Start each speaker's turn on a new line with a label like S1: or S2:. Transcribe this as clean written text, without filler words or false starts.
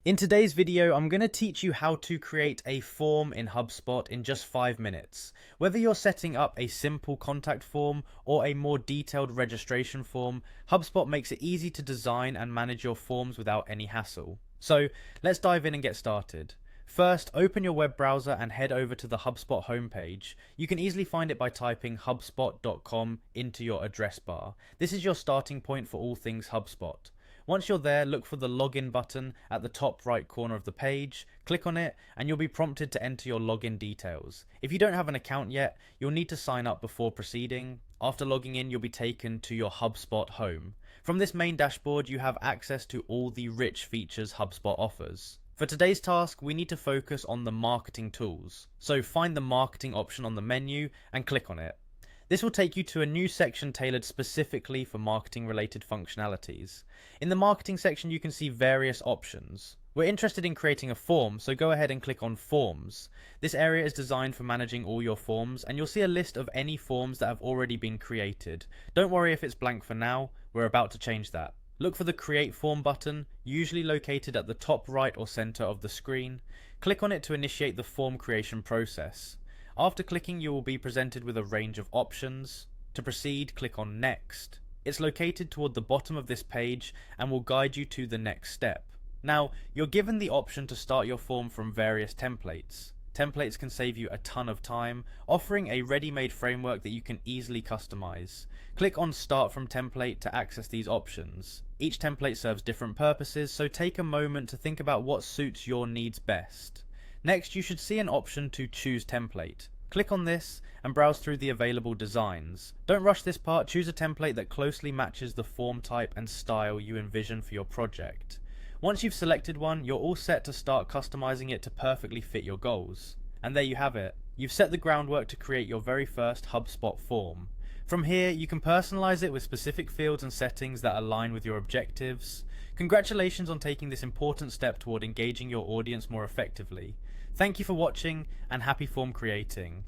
S1: In today's video, I'm going to teach you how to create a form in HubSpot in just 5 minutes. Whether you're setting up a simple contact form or a more detailed registration form, HubSpot makes it easy to design and manage your forms without any hassle. So let's dive in and get started. First, open your web browser and head over to the HubSpot homepage. You can easily find it by typing hubspot.com into your address bar. This is your starting point for all things HubSpot. Once you're there, look for the login button at the top right corner of the page, click on it, and you'll be prompted to enter your login details. If you don't have an account yet, you'll need to sign up before proceeding. After logging in, you'll be taken to your HubSpot home. From this main dashboard, you have access to all the rich features HubSpot offers. For today's task, we need to focus on the marketing tools. So find the marketing option on the menu and click on it. This will take you to a new section tailored specifically for marketing related functionalities. In the marketing section, you can see various options. We're interested in creating a form, so go ahead and click on Forms. This area is designed for managing all your forms, and you'll see a list of any forms that have already been created. Don't worry if it's blank for now, we're about to change that. Look for the Create Form button, usually located at the top right or center of the screen. Click on it to initiate the form creation process. After clicking, you will be presented with a range of options. To proceed, click on Next. It's located toward the bottom of this page and will guide you to the next step. Now, you're given the option to start your form from various templates. Templates can save you a ton of time, offering a ready-made framework that you can easily customize. Click on Start from Template to access these options. Each template serves different purposes, so take a moment to think about what suits your needs best. Next, you should see an option to choose template. Click on this and browse through the available designs. Don't rush this part, choose a template that closely matches the form type and style you envision for your project. Once you've selected one, you're all set to start customizing it to perfectly fit your goals. And there you have it. You've set the groundwork to create your very first HubSpot form. From here, you can personalize it with specific fields and settings that align with your objectives. Congratulations on taking this important step toward engaging your audience more effectively. Thank you for watching and happy form creating.